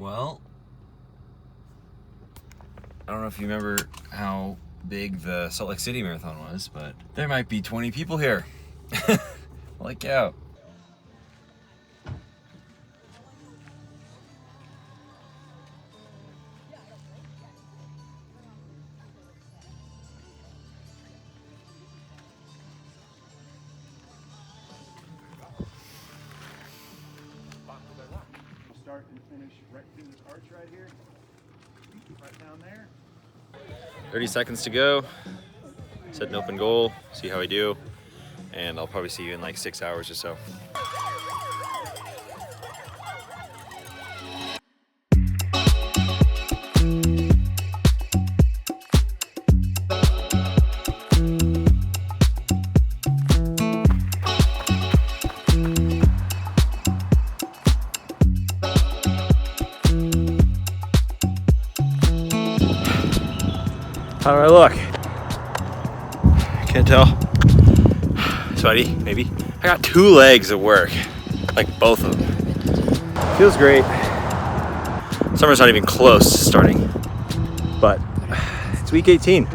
Well, I don't know if you remember how big the Salt Lake City Marathon was, but there might be 20 people here. Like out. Start and finish right through this arch right here, right down there. 30 seconds to go. Set an open goal, see how I do, and I'll probably see you in like 6 hours or so. How do I look? Can't tell. Sweaty, maybe. I got 2 legs at work, like both of them. Feels great. Summer's not even close to starting, but it's week 18.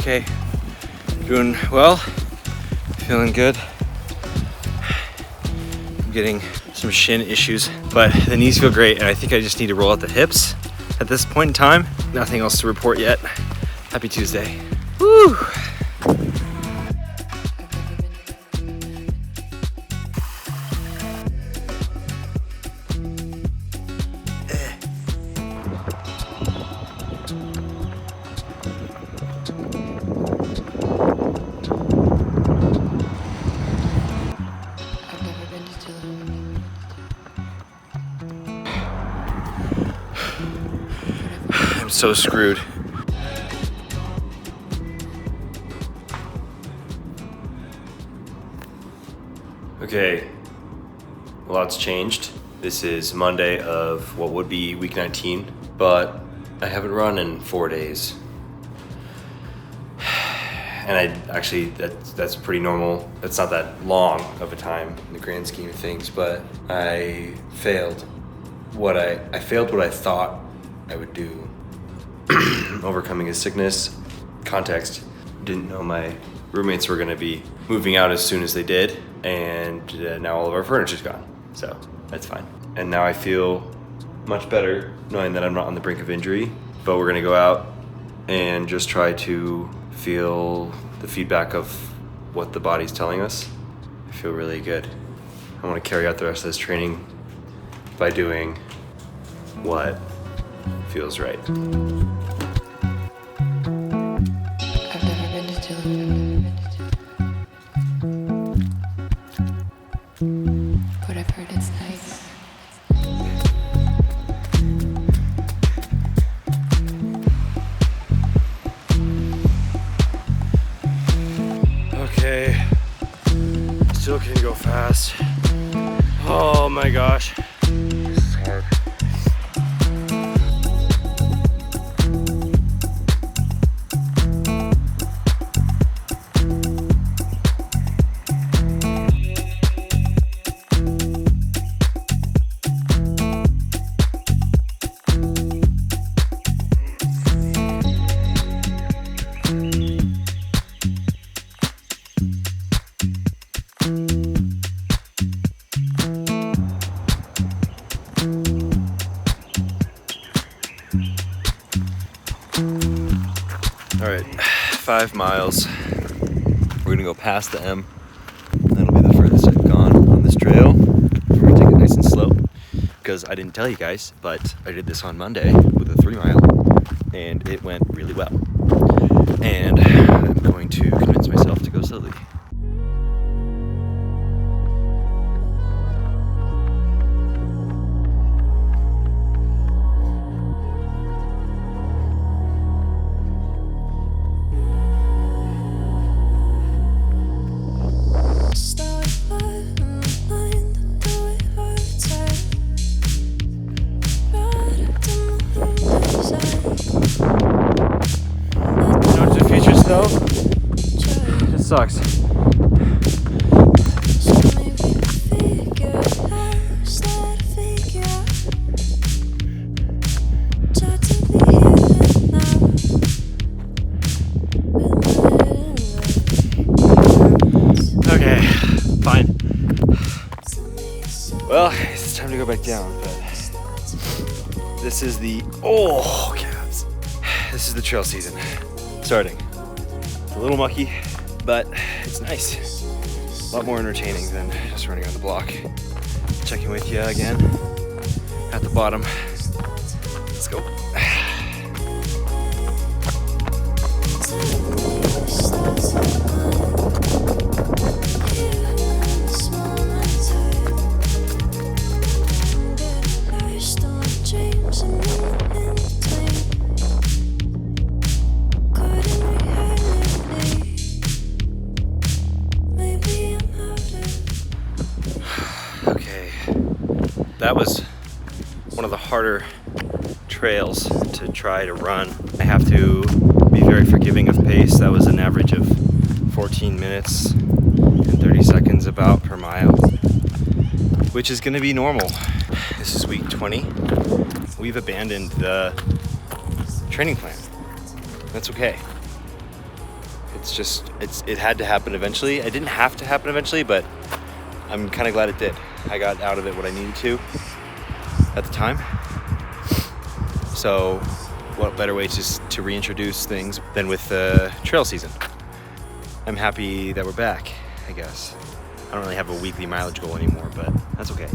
Okay, doing well, feeling good. I'm getting some shin issues, but the knees feel great, and I think I just need to roll out the hips at this point in time. Nothing else to report yet. Happy Tuesday. Woo! I'm so screwed. Okay, a lot's changed. This is Monday of what would be week 19, but I haven't run in 4 days. And that's pretty normal. That's not that long of a time in the grand scheme of things, but I failed what I thought I would do. Overcoming a sickness. Context, didn't know my roommates were gonna be moving out as soon as they did, and now all of our furniture's gone, so that's fine. And now I feel much better knowing that I'm not on the brink of injury, but we're gonna go out and just try to feel the feedback of what the body's telling us. I feel really good. I want to carry out the rest of this training by doing what feels right. I've never been to Tulum, but I've heard it's nice. Okay, still can go fast. Oh my gosh, this is hard. All right, 5 miles. We're gonna go past the M. That'll be the furthest I've gone on this trail. We're gonna take it nice and slow because I didn't tell you guys, but I did this on Monday with a 3 mile and it went really well. And I'm going to convince myself to go slowly. So, sucks. Okay, fine. Well, it's time to go back down, but this is the, oh, calves. This is the trail season starting. It's a little mucky, but it's nice. A lot more entertaining than just running on the block. Checking with you again at the bottom. Let's go. Okay, that was one of the harder trails to try to run. I have to be very forgiving of pace. That was an average of 14 minutes and 30 seconds about per mile, which is going to be normal. This is week 20. We've abandoned the training plan. That's okay. It's just, it had to happen eventually. It didn't have to happen eventually, but I'm kind of glad it did. I got out of it what I needed to at the time. So what better way to reintroduce things than with the trail season? I'm happy that we're back, I guess. I don't really have a weekly mileage goal anymore, but that's okay.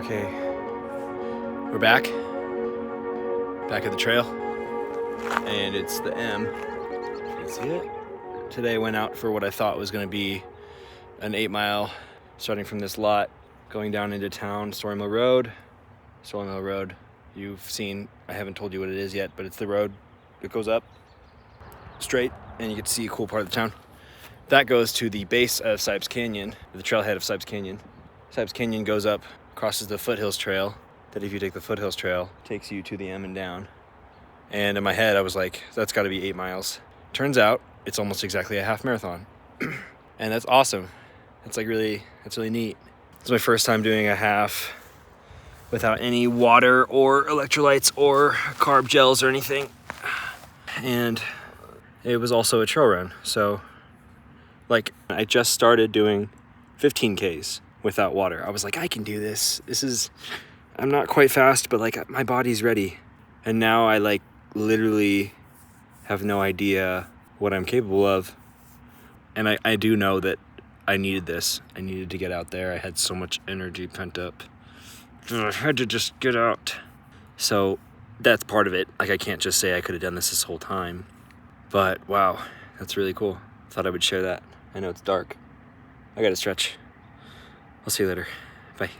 Okay, we're back at the trail, and it's the M. You can see it. Today I went out for what I thought was going to be an 8-mile, starting from this lot, going down into town, Story Mill Road. Story Mill Road, you've seen, I haven't told you what it is yet, but it's the road that goes up straight, and you get to see a cool part of the town. That goes to the base of Sipes Canyon, the trailhead of Sipes Canyon. Sipes Canyon goes up, crosses the Foothills Trail, that if you take the Foothills Trail, takes you to the M and down. And in my head, I was like, that's gotta be 8 miles. Turns out, it's almost exactly a half marathon. And that's awesome. It's really neat. It's my first time doing a half without any water or electrolytes or carb gels or anything. And it was also a trail run. So, I just started doing 15Ks without water. I was like, I can do this. I'm not quite fast, but my body's ready. And now I literally have no idea what I'm capable of. And I do know that I needed this. I needed to get out there. I had so much energy pent up. I had to just get out. So that's part of it. I can't just say I could have done this whole time. But wow, that's really cool. Thought I would share that. I know it's dark. I gotta stretch. I'll see you later. Bye.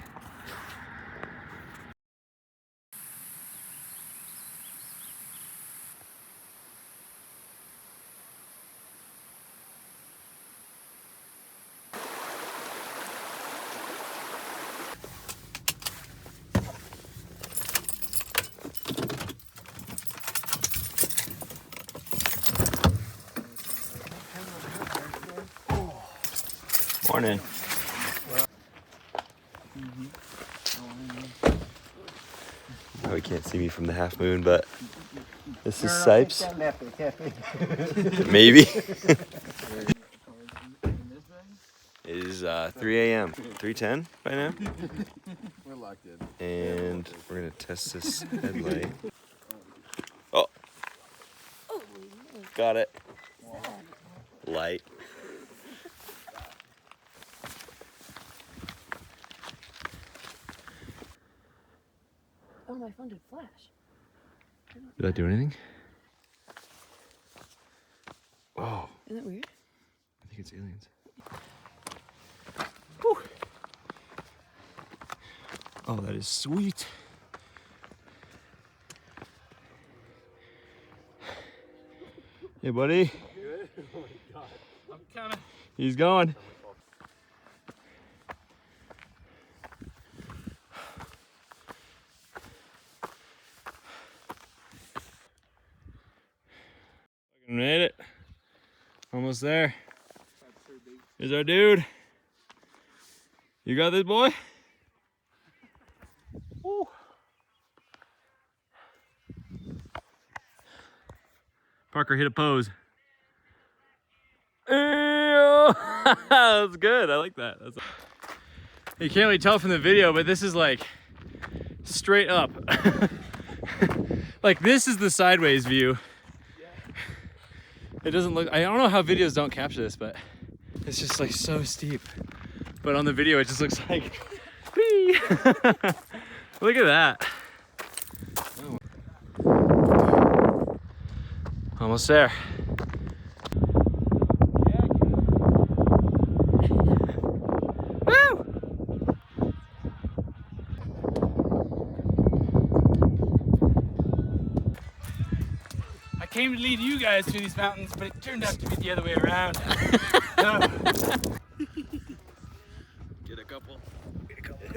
Morning. Oh, you can't see me from the half moon, but this is Sipes. Maybe. It is 3 a.m. 3:10 by now. We're locked in. And we're gonna test this headlight. Oh, got it. Light. Oh, my phone did flash. Did that do anything? Oh, Isn't that weird? I think it's aliens. Oh, that is sweet. Hey, buddy. Good? Oh my god. I'm kinda. He's going. Made it. Almost there. Here's our dude. You got this, boy? Woo. Parker, hit a pose. That's good. I like that. You can't really tell from the video, but this is like straight up. Like this is the sideways view. It doesn't look, I don't know how videos don't capture this, but it's just like so steep. But on the video, it just looks like, whee! Look at that. Oh. Almost there. Woo! I came to lead you guys through these mountains, but it turned out to be the other way around. Get a couple. Get a couple.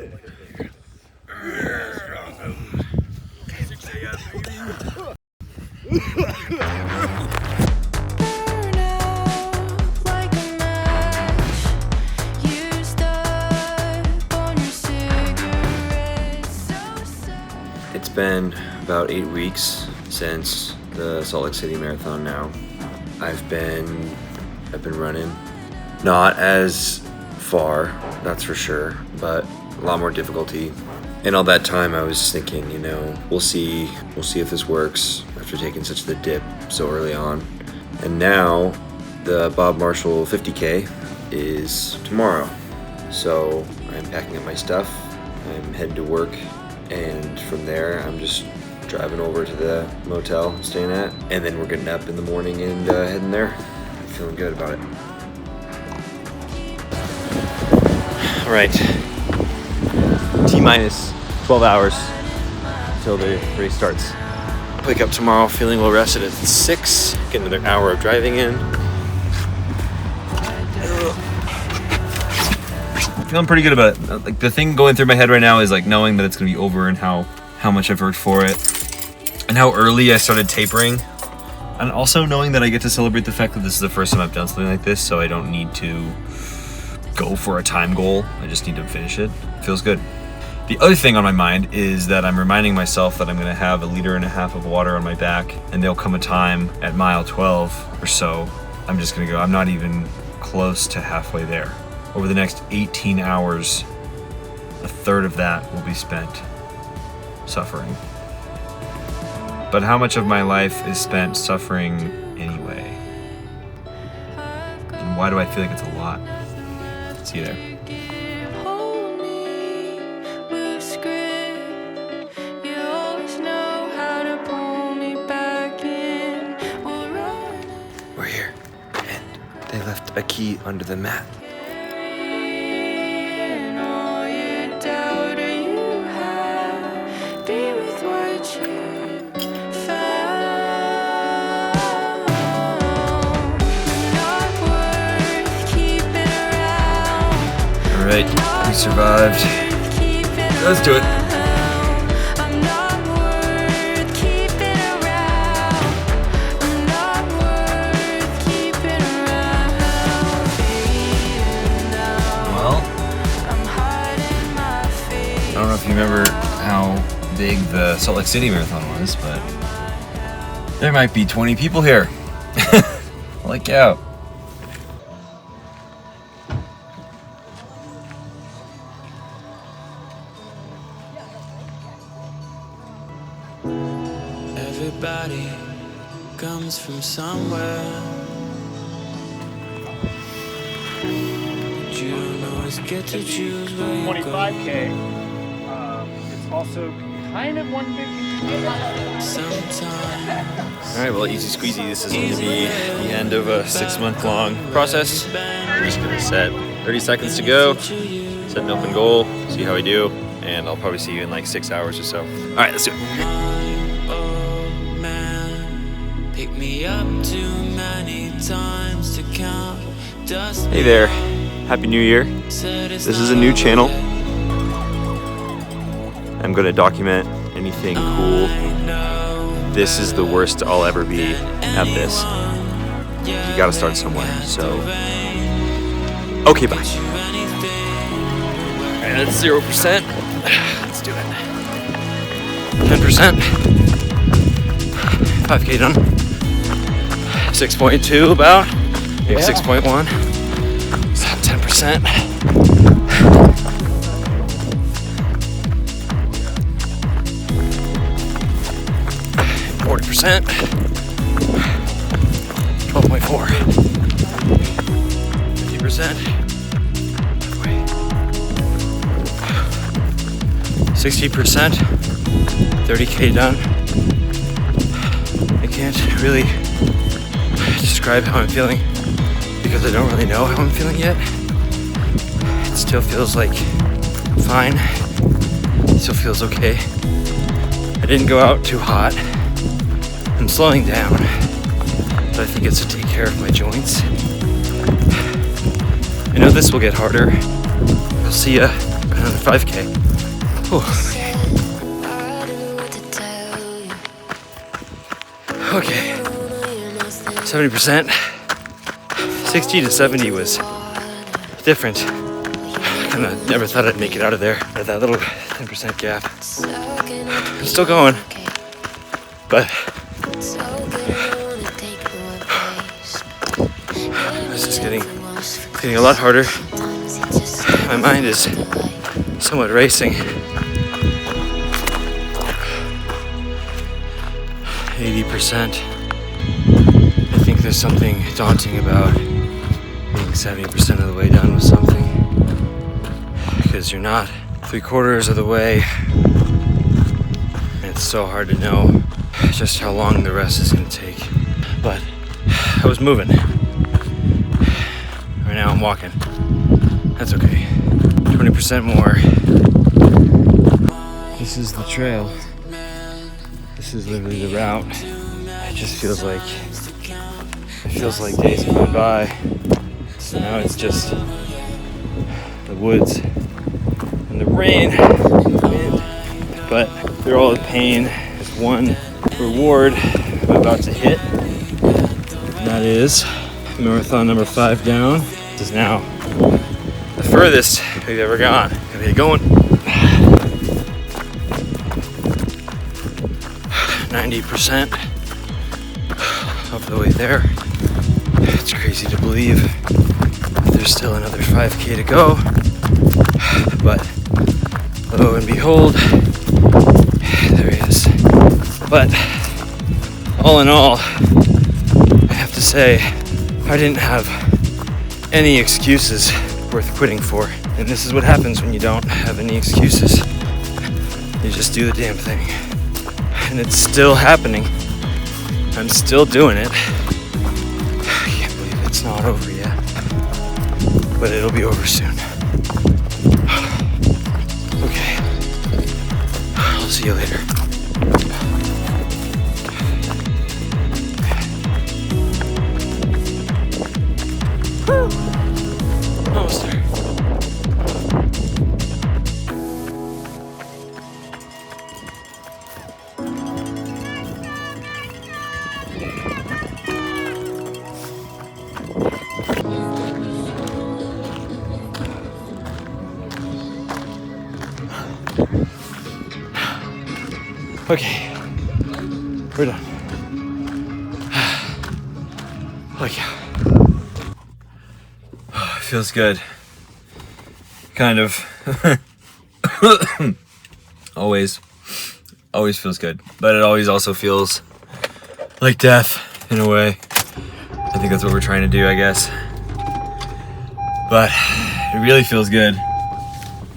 6 a.m. Burn out like a match. Used up on your cigarettes. So sad. It's been about 8 weeks since the Salt Lake City Marathon now. I've been running. Not as far, that's for sure, but a lot more difficulty. And all that time I was thinking, you know, we'll see if this works after taking such the dip so early on. And now the Bob Marshall 50K is tomorrow. So I'm packing up my stuff, I'm heading to work, and from there I'm just driving over to the motel I'm staying at, and then we're getting up in the morning and heading there. I'm feeling good about it. All right, T-minus 12 hours until the race starts. Wake up tomorrow feeling well rested at 6, get another hour of driving in. Feeling pretty good about it. Like the thing going through my head right now is like knowing that it's gonna be over and how much I've worked for it and how early I started tapering. And also knowing that I get to celebrate the fact that this is the first time I've done something like this, so I don't need to go for a time goal. I just need to finish it. Feels good. The other thing on my mind is that I'm reminding myself that I'm gonna have 1.5 liters of water on my back, and there'll come a time at mile 12 or so, I'm just gonna go, I'm not even close to halfway there. Over the next 18 hours, 1/3 of that will be spent suffering. But how much of my life is spent suffering anyway? And why do I feel like it's a lot? See you there. Hold me with grip. You always know how to pull me back in. We'll run. We're here, and they left a key under the mat. And all your doubt you have, be with what you found. Not worth keeping around. All right, we survived. Let's do it. I'm not worth keeping around. I'm not worth keeping around. Fading down. the Salt Lake City Marathon was, but there might be 20 people here. Like out. Everybody comes from somewhere. But you don't always get to choose where you 25K. It's also kind of one big go. Sometimes. Alright, well, easy squeezy. This is going to be the end of a 6-month-long process. We're just going to set 30 seconds to go, set an open goal, see how we do, and I'll probably see you in like 6 hours or so. Alright, let's do it. Old man, pick me up too many times to count. Dust. Hey there. Happy New Year. This is a new channel. I'm going to document anything cool. This is the worst I'll ever be at this. You gotta start somewhere, so... Okay, bye. And it's 0%. Let's do it. 10%. 5K done. 6.2 about. Maybe 6.1. 10%. 40%. 12.4. 50%. 60%. 30K done. I can't really describe how I'm feeling because I don't really know how I'm feeling yet. It still feels like fine. It still feels okay. I didn't go out too hot. I'm slowing down, but I think it's to take care of my joints. I know this will get harder. I'll see ya another 5K. Okay, 70%. 60 to 70 was different. I kinda never thought I'd make it out of there at that little 10% gap. I'm still going, but this is getting a lot harder. My mind is somewhat racing. 80%. I think there's something daunting about being 70% of the way done with something, because you're not 3/4 of the way. And it's so hard to know just how long the rest is going to take. But I was moving. Right now I'm walking. That's okay. 20% more. This is the trail. This is literally the route. It just feels like days have gone by. So now it's just the woods and the rain and the wind. But through all the pain, there's one reward I'm about to hit. And that is marathon number 5 down. This is now the furthest we've ever gone. Gonna get going. 90% of the way there. It's crazy to believe there's still another 5K to go, but lo and behold, there is. But all in all, I have to say I didn't have any excuses worth quitting for, and this is what happens when you don't have any excuses. You just do the damn thing. And it's still happening. I'm still doing it. I can't believe it's not over yet. But it'll be over soon. Okay. I'll see you later. Woo! Almost there. Okay, we're done. Oh yeah. Oh, it feels good. Kind of. always feels good, but it always also feels like death in a way. I think that's what we're trying to do, I guess. But it really feels good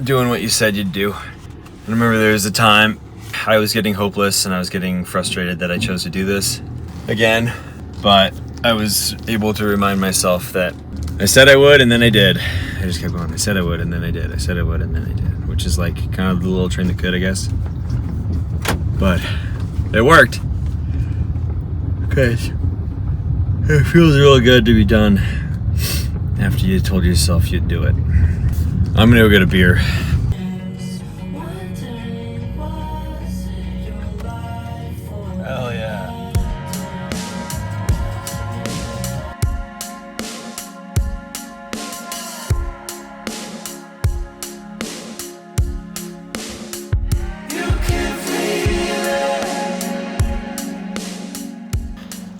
doing what you said you'd do. I remember there was a time I was getting hopeless and I was getting frustrated that I chose to do this again, but I was able to remind myself that I said I would and then I did. I just kept going. I said I would and then I did. I said I would and then I did, which is like kind of the little train that could, I guess. But it worked. Because it feels real good to be done after you told yourself you'd do it. I'm gonna go get a beer. Hell yeah.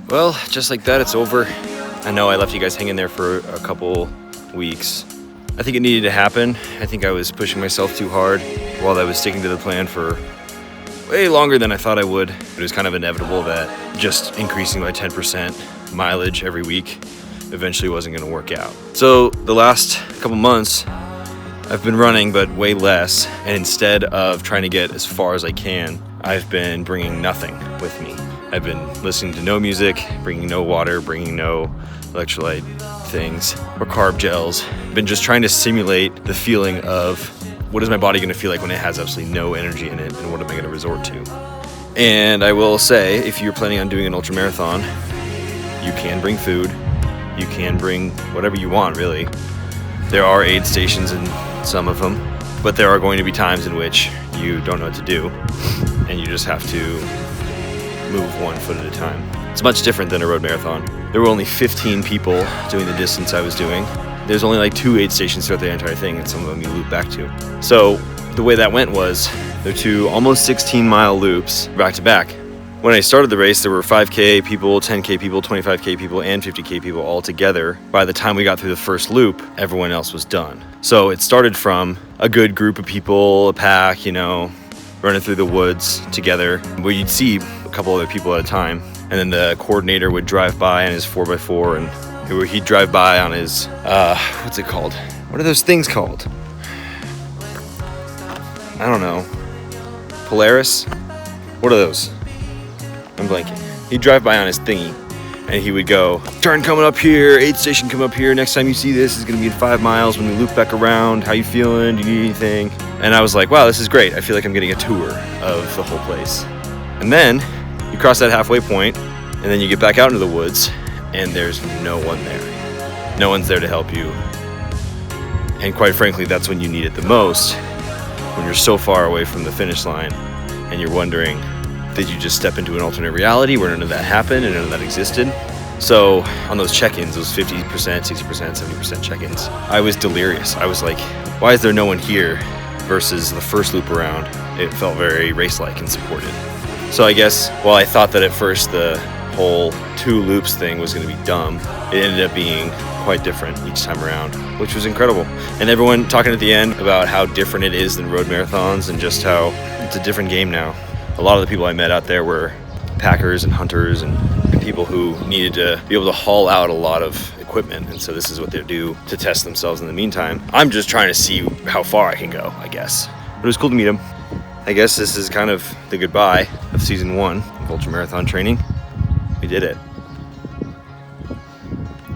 Well, just like that, it's over. I know I left you guys hanging there for a couple weeks. I think it needed to happen. I think I was pushing myself too hard while I was sticking to the plan for way longer than I thought I would. It was kind of inevitable that just increasing by 10% mileage every week eventually wasn't going to work out. So the last couple months, I've been running, but way less. And instead of trying to get as far as I can, I've been bringing nothing with me. I've been listening to no music, bringing no water, bringing no electrolyte things or carb gels. I've been just trying to simulate the feeling of what is my body going to feel like when it has absolutely no energy in it, and what am I going to resort to? And I will say, if you're planning on doing an ultra marathon, you can bring food, you can bring whatever you want, really. There are aid stations in some of them, but there are going to be times in which you don't know what to do, and you just have to move one foot at a time. It's much different than a road marathon. There were only 15 people doing the distance I was doing. There's only like 2 aid stations throughout the entire thing, and some of them you loop back to. So the way that went was there are 2 almost 16-mile loops back to back. When I started the race, there were 5K people, 10K people, 25K people, and 50K people all together. By the time we got through the first loop, everyone else was done. So it started from a good group of people, a pack, you know, running through the woods together, where you'd see a couple other people at a time. And then the coordinator would drive by on his 4x4, and he'd drive by on his, what's it called? What are those things called? I don't know. Polaris? What are those? I'm blanking. He'd drive by on his thingy, and he would go, turn coming up here, aid station come up here, next time you see this is gonna be in 5 miles when we loop back around, how you feeling, do you need anything? And I was like, wow, this is great. I feel like I'm getting a tour of the whole place. And then you cross that halfway point, and then you get back out into the woods, and there's no one there. No one's there to help you. And quite frankly, that's when you need it the most, when you're so far away from the finish line, and you're wondering, did you just step into an alternate reality where none of that happened and none of that existed? So on those check-ins, those 50%, 60%, 70% check-ins, I was delirious. I was like, why is there no one here? Versus the first loop around, it felt very race-like and supported. So I guess while I thought that at first the whole 2 loops thing was going to be dumb, it ended up being quite different each time around, which was incredible. And everyone talking at the end about how different it is than road marathons and just how it's a different game now. A lot of the people I met out there were packers and hunters and people who needed to be able to haul out a lot of equipment, and so this is what they do to test themselves in the meantime. I'm just trying to see how far I can go, I guess. But it was cool to meet them. I guess this is kind of the goodbye of season 1 of ultra marathon training. We did it.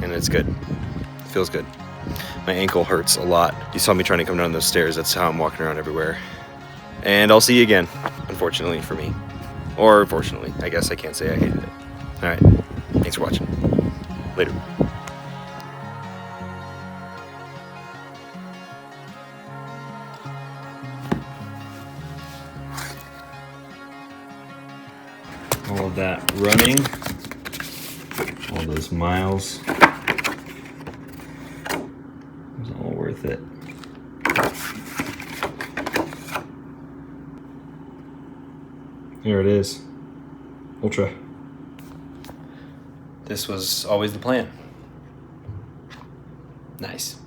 And it's good. It feels good. My ankle hurts a lot. You saw me trying to come down those stairs. That's how I'm walking around everywhere. And I'll see you again, unfortunately for me. Or fortunately, I guess I can't say I hated it. All right, thanks for watching. Later. All of that running, all those miles, it was all worth it. Here it is. Ultra. This was always the plan. Nice.